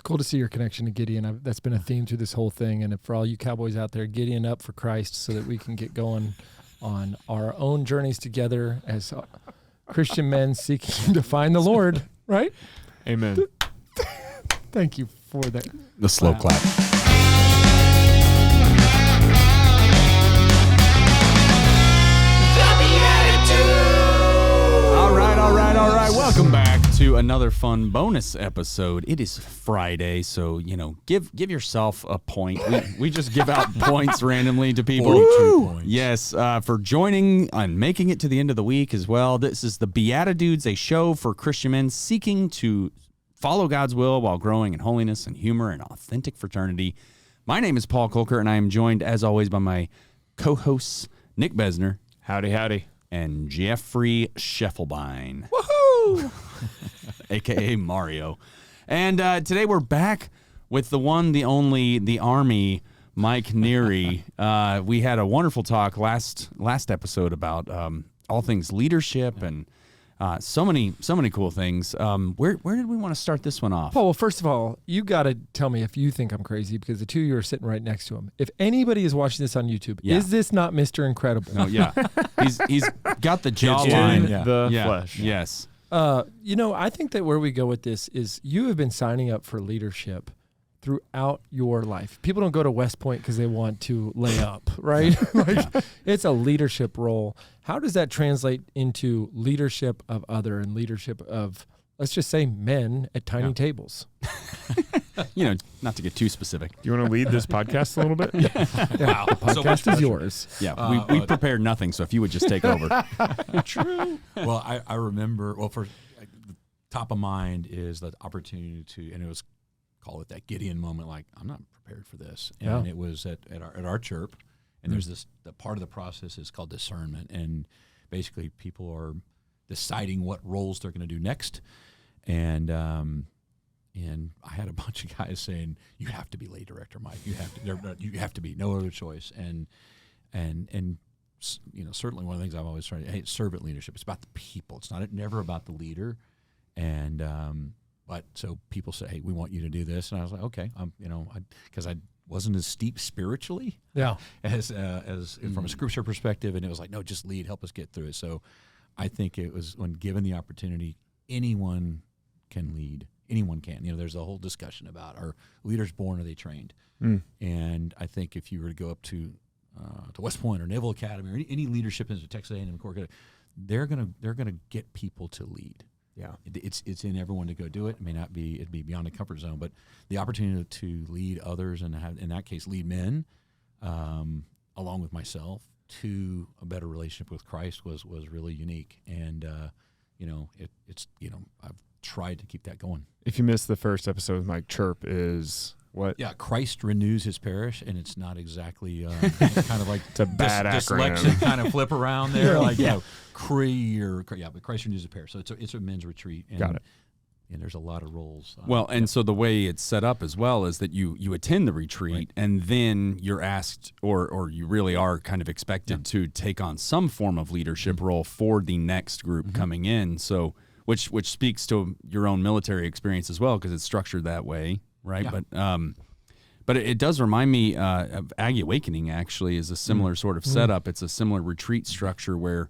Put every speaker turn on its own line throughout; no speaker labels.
cool to see your connection to Gideon. That's been a theme through this whole thing. And for all you cowboys out there, Gideon-Up for Christ so that we can get going on our own journeys together as Christian men seeking to find the Lord, right?
Amen.
Thank you for that.
The slow clap. All right. Welcome back to another fun bonus episode. It is Friday, so, give yourself a point. We just give out points randomly to people.
42 points.
Yes, for joining and making it to the end of the week as well. This is the Beatitudes, a show for Christian men seeking to follow God's will while growing in holiness and humor and authentic fraternity. My name is Paul Kolker, and I am joined, as always, by my co-hosts, Nick Besner.
Howdy.
And Jeffrey Scheffelbein.
Woohoo!
A.K.A. Mario. And today we're back with the one, the only, the Army, Mike Neri. We had a wonderful talk last episode about all things leadership and so many cool things. Where did we want to start this one off?
Paul, well, first of all, you got to tell me if you think I'm crazy because the two of you are sitting right next to him. If anybody is watching this on YouTube, is this not Mr. Incredible?
No, yeah. He's got the jawline.
The flesh.
Yes.
I think that where we go with this is you have been signing up for leadership throughout your life. People don't go to West Point because they want to lay up, right? It's a leadership role. How does that translate into leadership of other and leadership of, let's just say, men at tiny tables?
Not to get too specific.
Do you want to lead this podcast a little bit?
Wow. The podcast is yours.
Yeah, we prepared nothing, so if you would just take over.
True. Well, I remember, the top of mind is the opportunity to, and it was, call it that Gideon moment, like, I'm not prepared for this. And it was at our church, and there's the part of the process is called discernment, and basically people are deciding what roles they're going to do next. And I had a bunch of guys saying, you have to be lay director, Mike. You have to be, no other choice. And certainly one of the things I've always tried, servant leadership. It's about the people. It's never about the leader. And but so people say, hey, we want you to do this, and I was like, okay, because I wasn't as steep spiritually, as from a scripture perspective, and it was like, no, just lead, help us get through it. So I think it was when given the opportunity, anyone can lead. Anyone can. There's a whole discussion about, are leaders born, are they trained? And I think if you were to go up to West Point or Naval Academy or any leadership in Texas A&M, they're gonna get people to lead. Yeah, it's in everyone to go do it. It may not be, it'd be beyond the comfort zone, but the opportunity to lead others and have, in that case, lead men, along with myself, to a better relationship with Christ was really unique. And I've tried to keep that going.
If you missed the first episode with Mike, Chirp is what?
Yeah, Christ Renews His Parish, and it's not exactly kind of like
it's a bad
dyslexic kind of flip around there, like but Christ Renews His Parish. So it's a men's retreat. And,
got it.
And there's a lot of roles.
So the way it's set up as well is that you attend the retreat, and then you're asked, or you really are kind of expected to take on some form of leadership role for the next group coming in. So which speaks to your own military experience as well, because it's structured that way. Right. Yeah. But it does remind me of Aggie Awakening, actually, is a similar sort of setup. It's a similar retreat structure where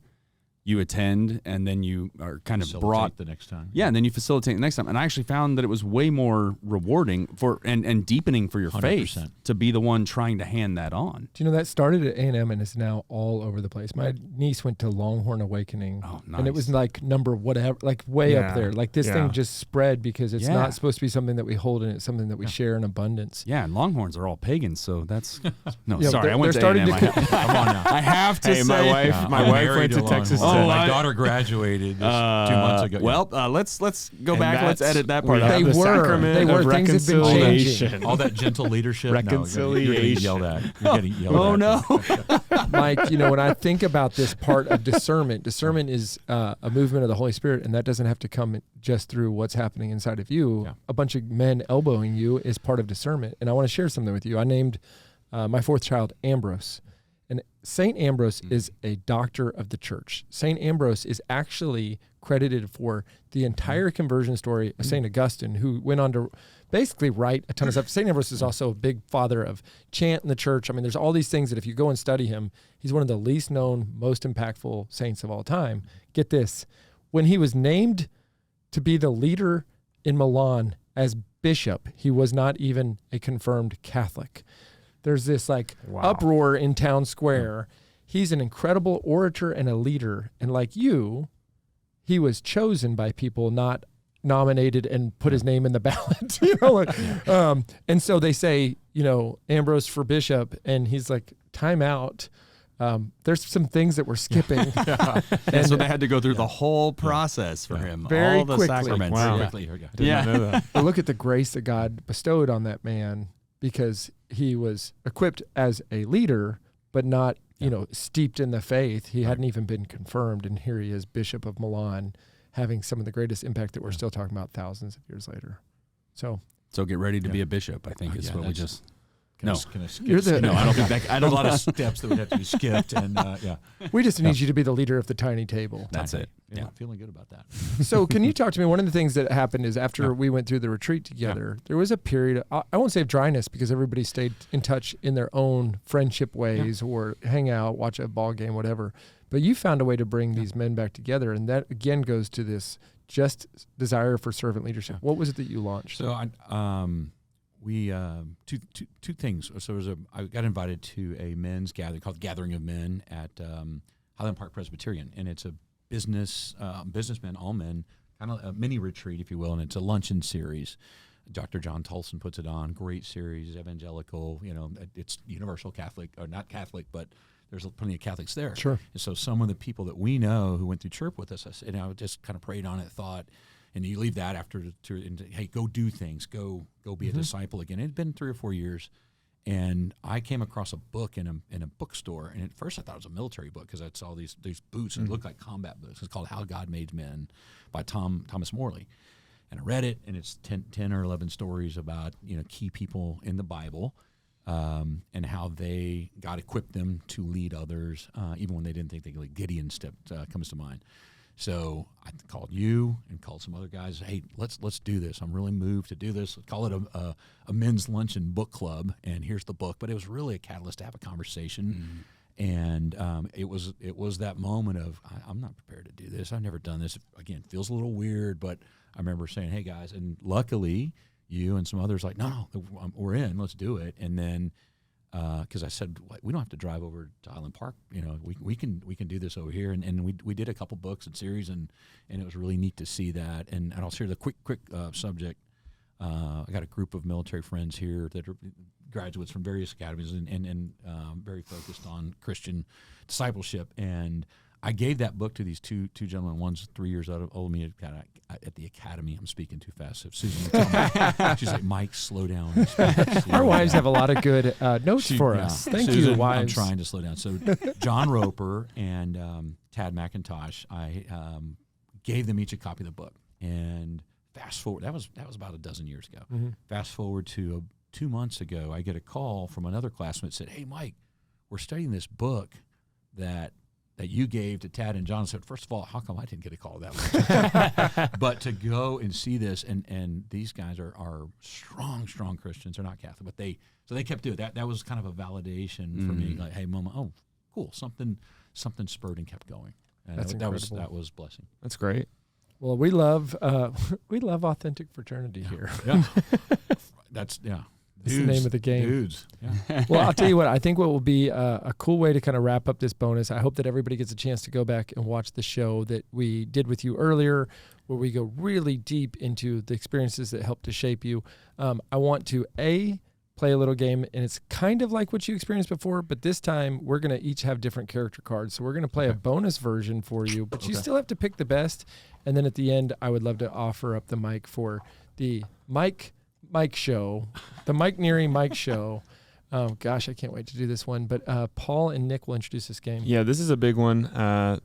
you attend and then you are kind of brought
the next time.
Yeah, and then you facilitate the next time. And I actually found that it was way more rewarding for and deepening for your 100%. Faith to be the one trying to hand that on.
Do you know that started at A&M and is now all over the place? My niece went to Longhorn Awakening.
Oh, nice.
And it was like number whatever, like way up there. Like this thing just spread because it's not supposed to be something that we hold and it's something that we share in abundance.
Yeah, and Longhorns are all pagans, so that's
sorry,
I went to A&M.
Come
on now.
I have to say,
my wife went to Texas.
My daughter graduated 2 months ago.
Well, let's go back. Let's edit that part out.
They were. Things have been changing.
All that gentle leadership.
Reconciliation.
You're getting yelled at.
Oh, no.
Mike, when I think about this part of discernment is a movement of the Holy Spirit, and that doesn't have to come just through what's happening inside of you. Yeah. A bunch of men elbowing you is part of discernment. And I want to share something with you. I named my fourth child Ambrose. And St. Ambrose is a doctor of the church. St. Ambrose is actually credited for the entire conversion story of St. Augustine, who went on to basically write a ton of stuff. St. Ambrose is also a big father of chant in the church. I mean, there's all these things that if you go and study him, he's one of the least known, most impactful saints of all time. Get this. When he was named to be the leader in Milan as bishop, he was not even a confirmed Catholic. There's this uproar in town square. He's an incredible orator and a leader. And like you, he was chosen by people, not nominated and put his name in the ballot. And so they say, Ambrose for bishop, and he's like, time out. There's some things that we're skipping.
And so they had to go through the whole process for him.
Very
all the
quickly.
sacraments.
Wow.
Quickly,
Didn't know that.
But look at the grace that God bestowed on that man, because he was equipped as a leader, but not, steeped in the faith. He hadn't even been confirmed. And here he is, Bishop of Milan, having some of the greatest impact that we're still talking about thousands of years later. So
get ready to be a bishop, I think is what we just...
Can I skip?
You're the-
No, I don't think that... I
There's
don't
a lot of steps that would have to be skipped, and
we just need you to be the leader of the tiny table.
That's it.
Yeah, feeling good about that.
So can you talk to me? One of the things that happened is after we went through the retreat together, there was a period, I won't say of dryness, because everybody stayed in touch in their own friendship ways or hang out, watch a ball game, whatever. But you found a way to bring these men back together. And that again goes to this just desire for servant leadership. What was it that you launched?
So we two things. So I got invited to a men's gathering called Gathering of Men at Highland Park Presbyterian, and it's a businessmen, all men, kind of a mini retreat, if you will, and it's a luncheon series. Dr. John Tolson puts it on. Great series, evangelical. It's universal Catholic, or not Catholic, but there's plenty of Catholics there.
Sure.
And so some of the people that we know who went through church with us, I just kind of prayed on it, thought. And you leave that after hey, go do things, go be a disciple again. It had been 3 or 4 years, and I came across a book in a bookstore. And at first I thought it was a military book because I saw these boots and it looked like combat boots. It's called How God Made Men by Thomas Morley. And I read it, and it's 10 or 11 stories about key people in the Bible, and how God equipped them to lead others, even when they didn't think they could. Gideon comes to mind. So I called you and called some other guys. Hey, let's do this. I'm really moved to do this. Let's call it a men's luncheon book club. And here's the book. But it was really a catalyst to have a conversation. And it was that moment of I'm not prepared to do this. I've never done this. Again, feels a little weird. But I remember saying, hey guys, and luckily you and some others no, we're in. Let's do it. And then. Because I said we don't have to drive over to Highland Park. We can do this over here, and we did a couple books and series, and it was really neat to see that. And I'll share the quick subject. I got a group of military friends here that are graduates from various academies and very focused on Christian discipleship. And I gave that book to these two gentlemen. One's 3 years older than me at the academy. I'm speaking too fast. So Susan would tell me, she's like, Mike, slow down.
Our wives have a lot of good notes for us. Thank
Susan,
you, wives.
I'm trying to slow down. So John Roper and Tad McIntosh, I gave them each a copy of the book. And fast forward, that was about a dozen years ago. Fast forward to 2 months ago, I get a call from another classmate that said, hey, Mike, we're studying this book that you gave to Tad and John. Said, first of all, how come I didn't get a call that much? But to go and see this, and these guys are strong Christians. They're not Catholic, but they kept doing it. That was kind of a validation for me. Like, hey, Mama, oh, cool, something spurred and kept going. And that was blessing.
That's great.
Well, we love authentic fraternity here.
Yeah,
That's the name of the game.
Dudes. Yeah.
Well, I'll tell you what, I think what will be a cool way to kind of wrap up this bonus, I hope that everybody gets a chance to go back and watch the show that we did with you earlier, where we go really deep into the experiences that helped to shape you. I want to, play a little game, and it's kind of like what you experienced before, but this time we're going to each have different character cards. So we're going to play a bonus version for you, but you still have to pick the best. And then at the end, I would love to offer up the mic for the Mike show, the Mike Neri Mike show. Oh gosh, I can't wait to do this one. But Paul and Nick will introduce this game.
Yeah, this is a big one.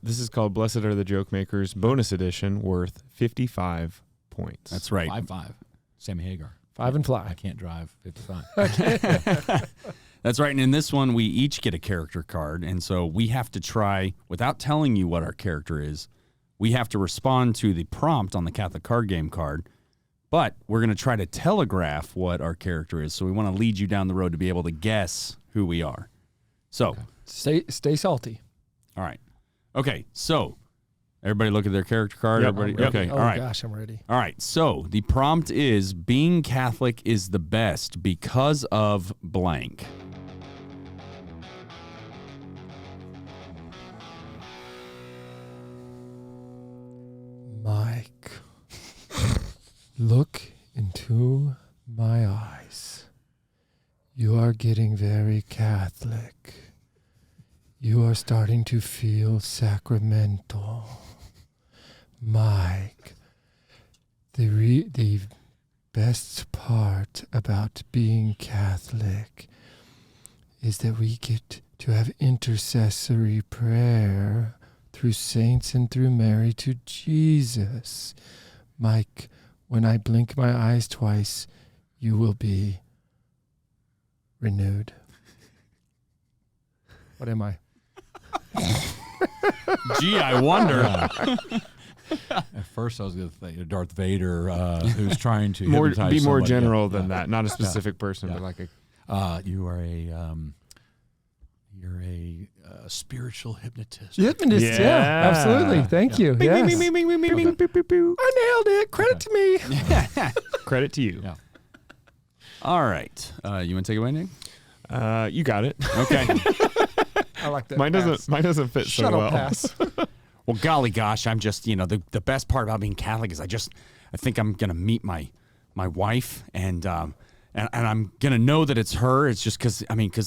This is called Blessed Are the Joke Makers bonus edition, worth 55 points.
That's right.
5-5. Sammy Hagar.
5 and
I
fly.
can't drive 55.
That's right. And in this one, we each get a character card. And so we have to try, without telling you what our character is, we have to respond to the prompt on the Catholic card game card. But we're going to try to telegraph what our character is. So we want to lead you down the road to be able to guess who we are. So,
Stay salty.
all right. Okay. So, everybody look at their character card.
Yep.
Everybody.
Yep.
Okay.
Oh
All right.
gosh, I'm ready.
All right. So, the prompt is being Catholic is the best because of blank.
Mike, look into my eyes. You are getting very Catholic. You are starting to feel sacramental. Mike, the best part about being Catholic is that we get to have intercessory prayer through saints and through Mary to Jesus. Mike, when I blink my eyes twice, you will be renewed. What am I?
Gee, I wonder.
At first, I was going to think Darth Vader, who's trying to
Be
hypnotize
more
somebody.
general
Yeah.
than that. Not a specific person,
Yeah.
but like a.
You are you're a spiritual hypnotist.
Hypnotist, yeah,
Yeah.
absolutely. Thank you.
Bing,
Yes.
bing, bing, bing, bing, bing, bing, bing, bing, bing.
I nailed it. Credit to me.
Credit to you.
Yeah.
All right. You want to take it away, Nick?
You got it.
Okay.
I like that.
Mine
pass.
doesn't fit so
Shuttle
well.
pass.
Well, golly gosh, I'm just, the best part about being Catholic is I think I'm going to meet my wife and I'm going to know that it's her. It's just because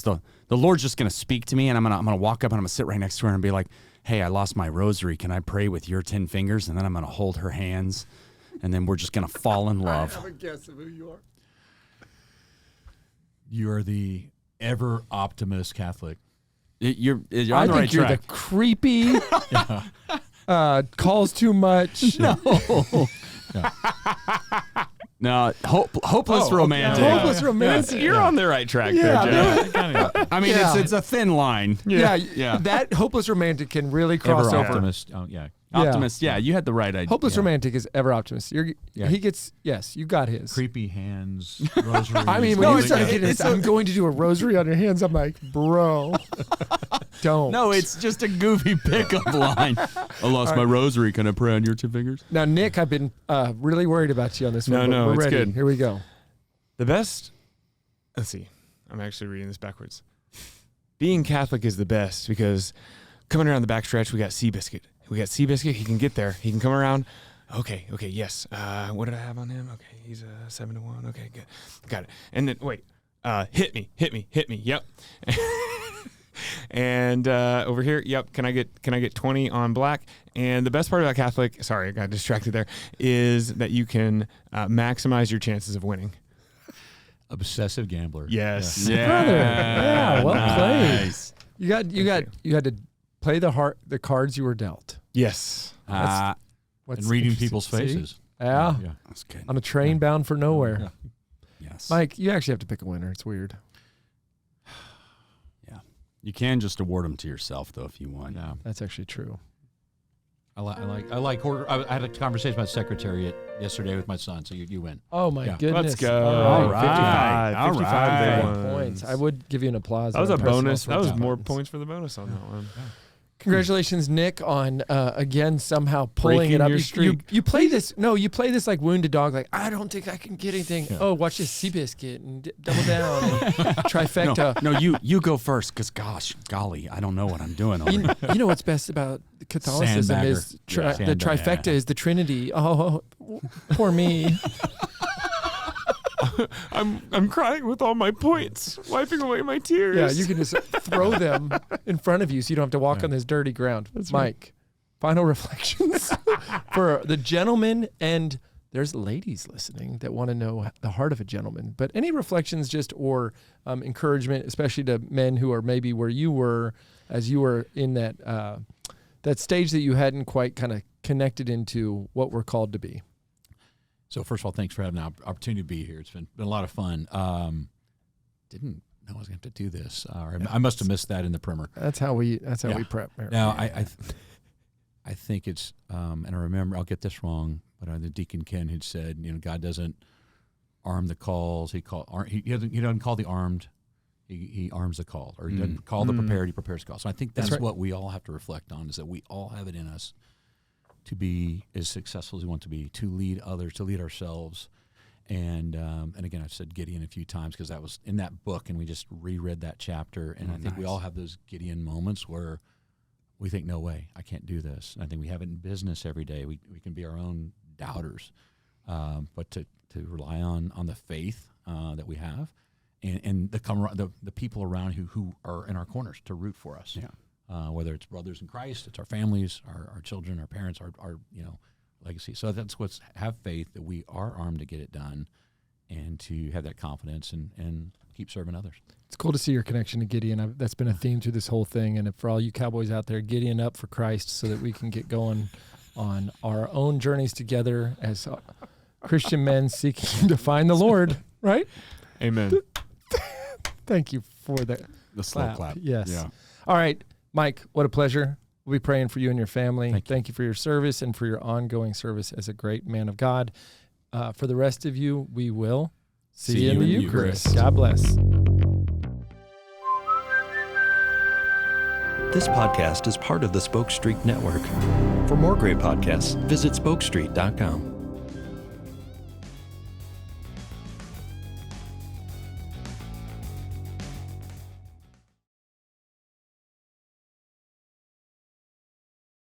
the Lord's just going to speak to me and I'm going to walk up and I'm going to sit right next to her and be like, hey, I lost my rosary. Can I pray with your 10 fingers? And then I'm going to hold her hands and then we're just going to fall in love.
I have a guess of who you are.
You are the ever optimist Catholic.
You're on
I
the
think
right
you're
track.
the creepy, calls too much.
No, hopeless romantic.
Hopeless romantic.
You're on the right track
Yeah,
there, Jeff.
I mean,
Yeah.
it's a thin line.
Yeah, that hopeless romantic can really cross
Ever
over.
optimist. Oh, yeah.
Optimist, yeah, you had the right idea.
Hopeless romantic is ever optimist.
Yeah.
He gets, yes, you got his.
Creepy hands, rosary.
I mean, when you started getting this, I'm going to do a rosary on your hands. I'm like, bro, don't.
No, it's just a goofy pickup line. I lost my rosary. Can I pray on your 2 fingers?
Now, Nick, I've been really worried about you on this one.
No,
but we're
it's
ready.
good.
Here we go.
The best. Let's see. I'm actually reading this backwards. Being Catholic is the best because coming around the backstretch, we got Seabiscuit. He can get there. He can come around. Okay, yes. What did I have on him? Okay, he's 7-1. Okay, good. Got it. And then, wait. Hit me. Yep. And over here, yep. Can I get 20 on black? And the best part about Catholic, sorry, I got distracted there, is that you can maximize your chances of winning.
Obsessive gambler.
Yes.
Brother. Yeah, well
nice.
played. You had to play the cards you were dealt.
Yes.
What's
And reading
interesting.
people's
See?
faces.
Yeah.
Yeah.
That's good.
On a train bound for nowhere.
Yeah.
Yes.
Mike, you actually have to pick a winner. It's weird.
Yeah. You can just award them to yourself, though, if you want.
Yeah.
That's actually true.
I like I had a conversation about secretariat yesterday with my son, so you win.
Oh my
Yeah.
goodness!
Let's go.
All
right.
55
All
big
right.
ones.
points. I would give you an applause.
That was a
on personal
bonus. That was
sports
more
buttons.
points for the bonus on that one.
Congratulations, Nick, on again somehow pulling
Breaking
it up.
your streak.
You play this. No, you play this like wounded dog. Like I don't think I can get anything.
Yeah.
Oh, watch this Seabiscuit and double down. And trifecta.
No, you go first, because golly, I don't know what I'm doing over here.
You know what's best about Catholicism
Sandbagger.
is
Yeah.
the trifecta is the Trinity. Oh, poor me.
I'm crying with all my points, wiping away my tears.
Yeah, you can just throw them in front of you so you don't have to walk on this dirty ground. Mike, final reflections for the gentleman, and there's ladies listening that want to know the heart of a gentleman. But any reflections or encouragement, especially to men who are maybe where you were as you were in that stage that you hadn't quite kind of connected into what we're called to be.
So first of all, thanks for having the opportunity to be here. It's been a lot of fun. Didn't know I was going to have to do this. I must have missed that in the primer.
That's how we prep.
Now I think it's and I remember, I'll get this wrong, but the Deacon Ken had said, God doesn't arm the calls. He doesn't call the armed. He arms the called, or he doesn't call the prepared. He prepares the call. So I think that's right. What we all have to reflect on, is that we all have it in us to be as successful as we want to be, to lead others, to lead ourselves. And again, I've said Gideon a few times because that was in that book, and we just reread that chapter. And I think we all have those Gideon moments where we think, no way, I can't do this. And I think we have it in business every day. We can be our own doubters, but to rely on the faith that we have, and the people around who are in our corners to root for us. Yeah. Whether it's brothers in Christ, it's our families, our children, our parents, our legacy. So that's have faith that we are armed to get it done, and to have that confidence and keep serving others.
It's cool to see your connection to Gideon. That's been a theme through this whole thing. And for all you cowboys out there, Gideon-Up for Christ, so that we can get going on our own journeys together as Christian men seeking to find the Lord, right?
Amen.
Thank you for the
slow clap.
Yes.
Yeah.
All right, Mike, what a pleasure. We'll be praying for you and your family. Thank you for your service and for your ongoing service as a great man of God. For the rest of you, we will see you in the Eucharist. God bless.
This podcast is part of the Spoke Street Network. For more great podcasts, visit spokestreet.com.